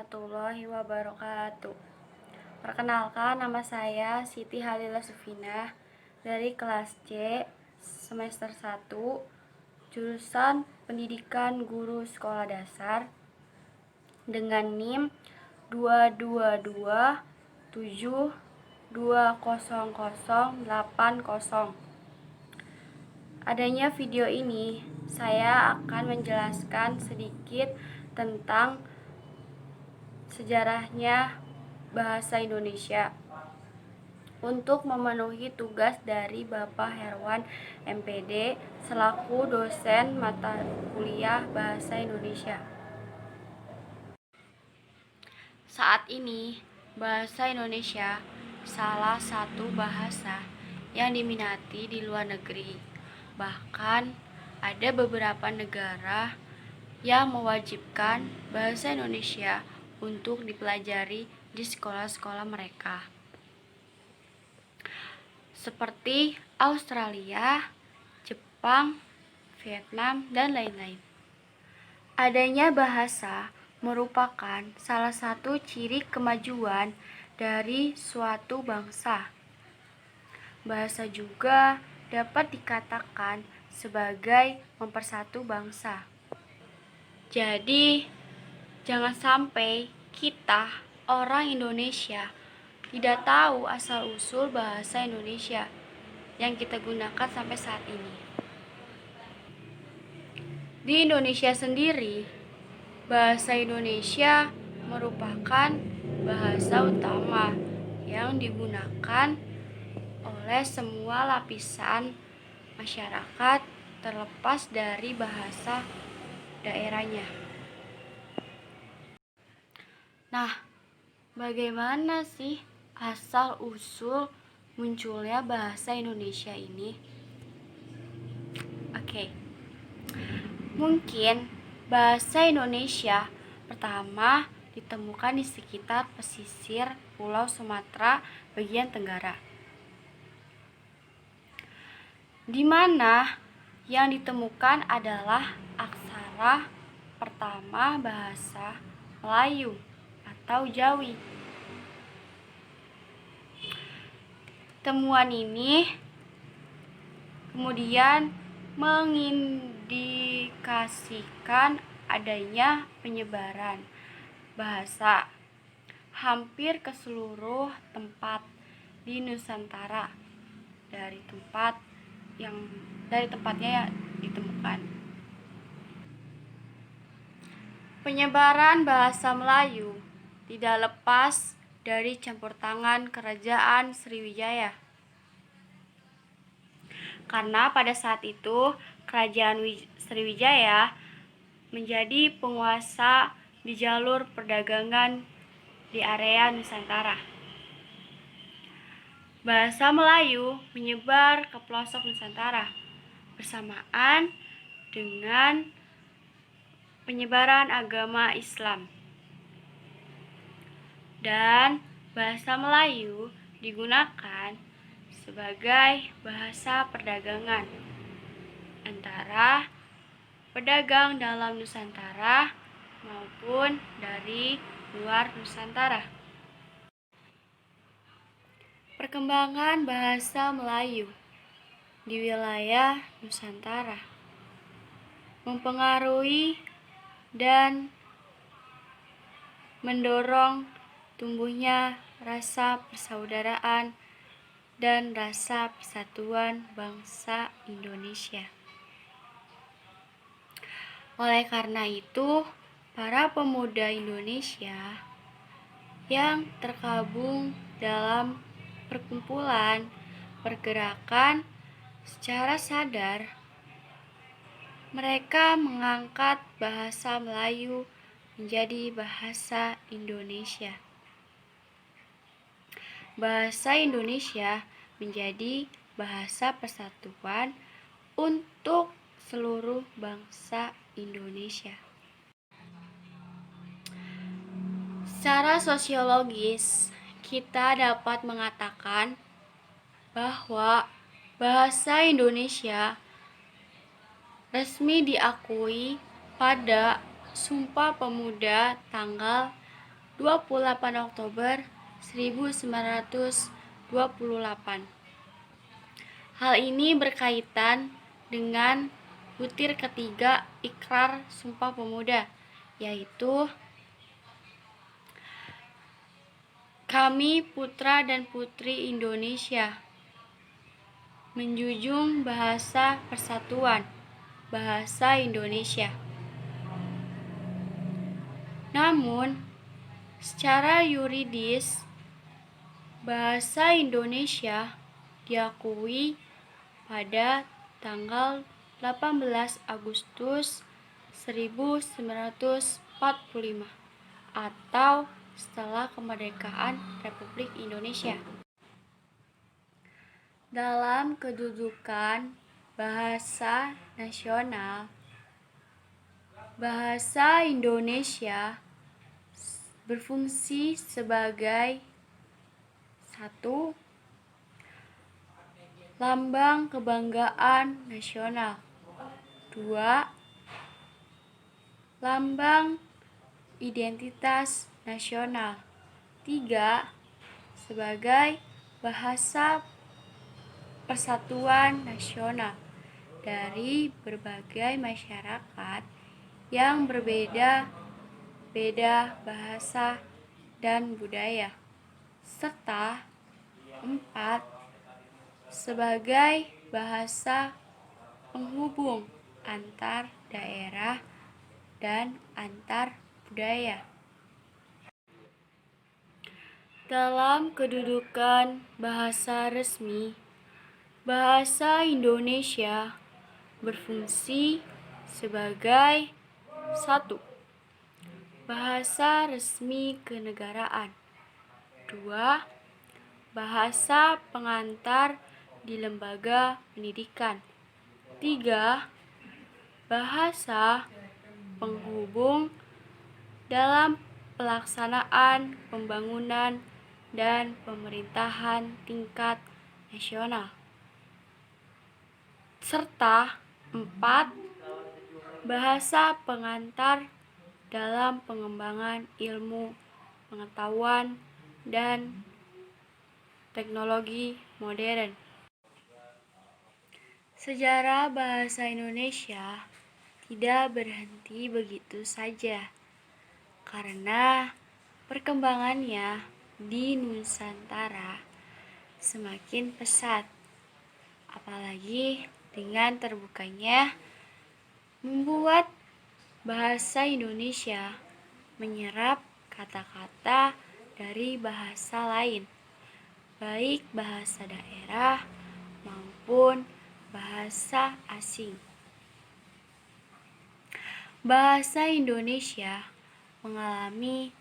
warahmatullahi wabarakatuh. Perkenalkan, nama saya Siti Halila Sufina dari kelas C semester 1 jurusan Pendidikan Guru Sekolah Dasar dengan NIM 222720080. Adanya video ini, saya akan menjelaskan sedikit tentang sejarahnya bahasa Indonesia untuk memenuhi tugas dari Bapak Herwan MPD selaku dosen mata kuliah Bahasa Indonesia. Saat ini, bahasa Indonesia salah satu bahasa yang diminati di luar negeri. Bahkan, ada beberapa negara yang mewajibkan bahasa Indonesia untuk dipelajari di sekolah-sekolah mereka, seperti Australia, Jepang, Vietnam, dan lain-lain. Adanya bahasa merupakan salah satu ciri kemajuan dari suatu bangsa. Bahasa juga dapat dikatakan sebagai mempersatu bangsa. Jadi, jangan sampai kita, orang Indonesia, tidak tahu asal-usul bahasa Indonesia yang kita gunakan sampai saat ini. Di Indonesia sendiri, bahasa Indonesia merupakan bahasa utama yang digunakan oleh semua lapisan masyarakat terlepas dari bahasa daerahnya. Nah, bagaimana sih asal-usul munculnya bahasa Indonesia ini? Oke. Mungkin bahasa Indonesia pertama ditemukan di sekitar pesisir Pulau Sumatera bagian tenggara, di mana yang ditemukan adalah aksara pertama bahasa Melayu atau Jawi. Temuan ini kemudian mengindikasikan adanya penyebaran bahasa hampir ke seluruh tempat di Nusantara dari tempatnya ditemukan. Penyebaran bahasa Melayu tidak lepas dari campur tangan Kerajaan Sriwijaya. Karena pada saat itu Kerajaan Sriwijaya menjadi penguasa di jalur perdagangan di area Nusantara. Bahasa Melayu menyebar ke pelosok Nusantara bersamaan dengan penyebaran agama Islam. Dan bahasa Melayu digunakan sebagai bahasa perdagangan antara pedagang dalam Nusantara maupun dari luar Nusantara. Perkembangan bahasa Melayu di wilayah Nusantara mempengaruhi dan mendorong tumbuhnya rasa persaudaraan dan rasa persatuan bangsa Indonesia. Oleh karena itu, para pemuda Indonesia yang tergabung dalam perkumpulan pergerakan secara sadar, mereka mengangkat bahasa Melayu menjadi bahasa Indonesia. Bahasa Indonesia menjadi bahasa persatuan untuk seluruh bangsa Indonesia. Secara sosiologis, kita dapat mengatakan bahwa bahasa Indonesia resmi diakui pada Sumpah Pemuda tanggal 28 Oktober 1928. Hal ini berkaitan dengan butir ketiga Ikrar Sumpah Pemuda, yaitu kami putra dan putri Indonesia menjunjung bahasa persatuan, bahasa Indonesia. Namun, secara yuridis, bahasa Indonesia diakui pada tanggal 18 Agustus 1945 atau setelah kemerdekaan Republik Indonesia. Dalam kedudukan bahasa nasional, bahasa Indonesia berfungsi sebagai 1. Lambang kebanggaan nasional. 2. Lambang identitas nasional. 3. Sebagai bahasa persatuan nasional dari berbagai masyarakat yang berbeda-beda bahasa dan budaya. Serta 4. Sebagai bahasa penghubung antar daerah dan antar budaya. Dalam kedudukan bahasa resmi, bahasa Indonesia berfungsi sebagai 1. Bahasa resmi kenegaraan. 2. Bahasa pengantar di lembaga pendidikan. 3. Bahasa penghubung dalam pelaksanaan pembangunan dan pemerintahan tingkat nasional. Serta 4. Bahasa pengantar dalam pengembangan ilmu pengetahuan dan teknologi modern. Sejarah bahasa Indonesia tidak berhenti begitu saja, karena perkembangannya di Nusantara semakin pesat, apalagi dengan terbukanya membuat bahasa Indonesia menyerap kata-kata dari bahasa lain, baik bahasa daerah maupun bahasa asing. Bahasa Indonesia mengalami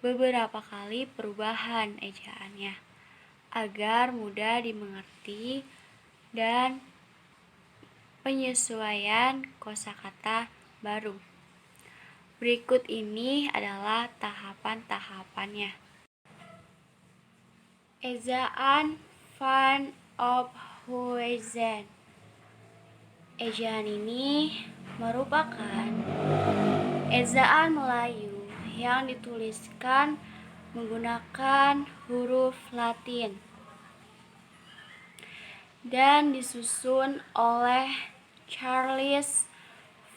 beberapa kali perubahan ejaannya agar mudah dimengerti dan penyesuaian kosakata baru. Berikut ini adalah tahapan-tahapannya. Ejaan Van Ophuizen. Ejaan ini merupakan ejaan Melayu yang dituliskan menggunakan huruf Latin dan disusun oleh Charles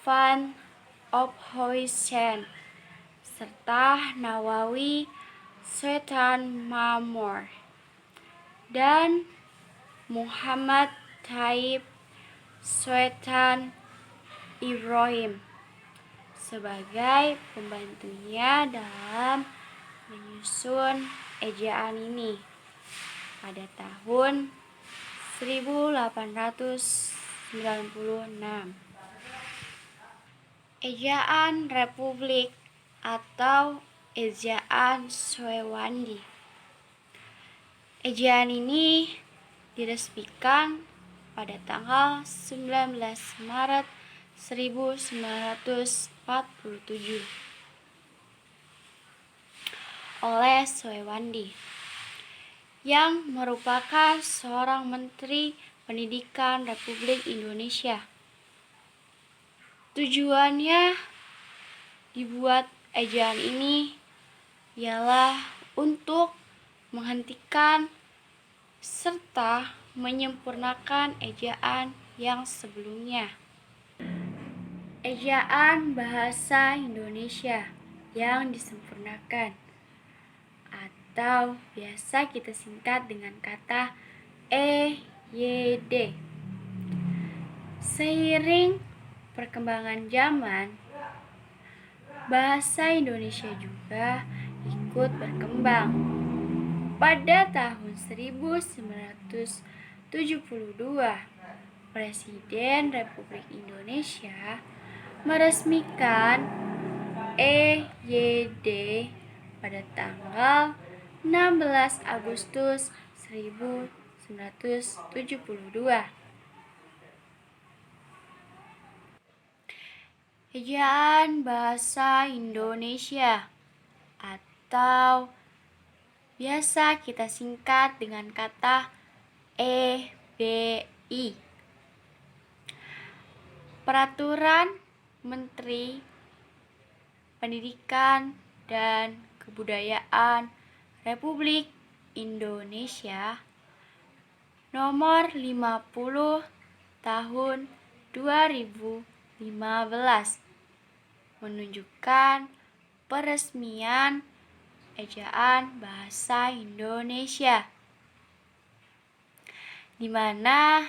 Van Ophuizen serta Nawawi Sultan Mahmud dan Muhammad Thaib Sultan Ibrahim sebagai pembantunya dalam menyusun ejaan ini pada tahun 1896. Ejaan Republik atau Ejaan Syewandi. Ejaan ini diresmikan pada tanggal 19 Maret 1947 oleh Syewandi, yang merupakan seorang Menteri Pendidikan Republik Indonesia. Tujuannya dibuat ejaan ini ialah untuk menghentikan serta menyempurnakan ejaan yang sebelumnya. Ejaan bahasa Indonesia yang disempurnakan atau biasa kita singkat dengan kata EYD. Seiring perkembangan zaman, bahasa Indonesia juga ikut berkembang. Pada tahun 1972, Presiden Republik Indonesia meresmikan EYD pada tanggal 16 Agustus 1972. Ejaan Bahasa Indonesia atau biasa kita singkat dengan kata EBI. Peraturan Menteri Pendidikan dan Kebudayaan Republik Indonesia Nomor 50 Tahun 2015 menunjukkan peresmian ejaan bahasa Indonesia, di mana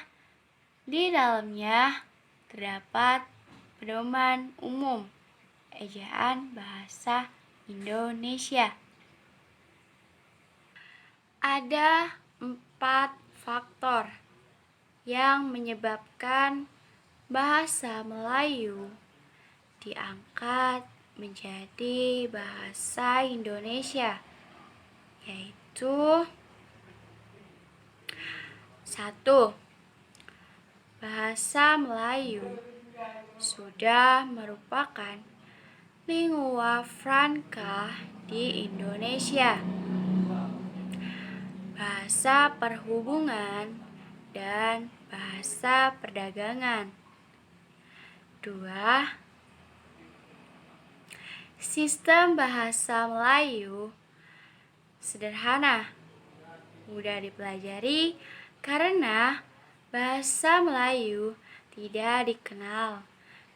di dalamnya terdapat pedoman umum ejaan bahasa Indonesia. Ada 4 faktor yang menyebabkan bahasa Melayu diangkat menjadi bahasa Indonesia, yaitu 1. Bahasa Melayu sudah merupakan lingua franca di Indonesia, bahasa perhubungan dan bahasa perdagangan. 2. Sistem bahasa Melayu sederhana, mudah dipelajari karena bahasa Melayu tidak dikenal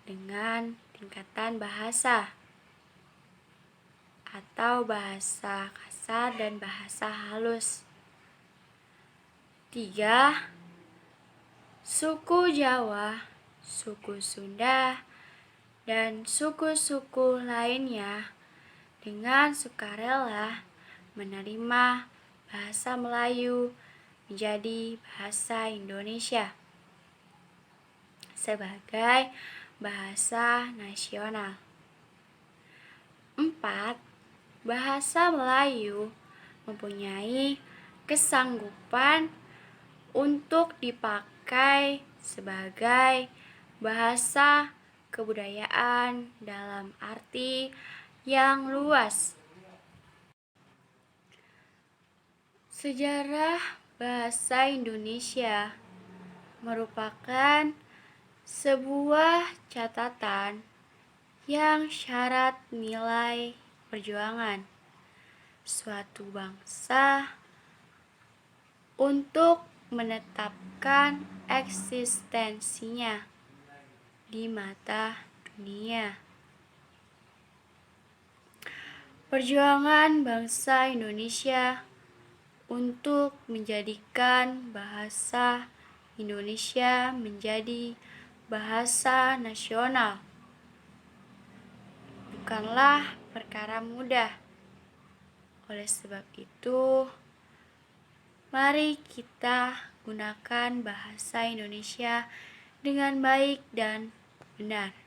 dengan tingkatan bahasa atau bahasa kasar dan bahasa halus. 3. Suku Jawa, suku Sunda, dan suku-suku lainnya dengan sukarela menerima bahasa Melayu menjadi bahasa Indonesia sebagai bahasa nasional. 4. Bahasa Melayu mempunyai kesanggupan untuk dipakai sebagai bahasa kebudayaan dalam arti yang luas. Sejarah bahasa Indonesia merupakan sebuah catatan yang syarat nilai perjuangan suatu bangsa untuk menetapkan eksistensinya di mata dunia. Perjuangan bangsa Indonesia untuk menjadikan bahasa Indonesia menjadi bahasa nasional bukanlah perkara mudah. Oleh sebab itu, mari kita gunakan bahasa Indonesia dengan baik dan benar.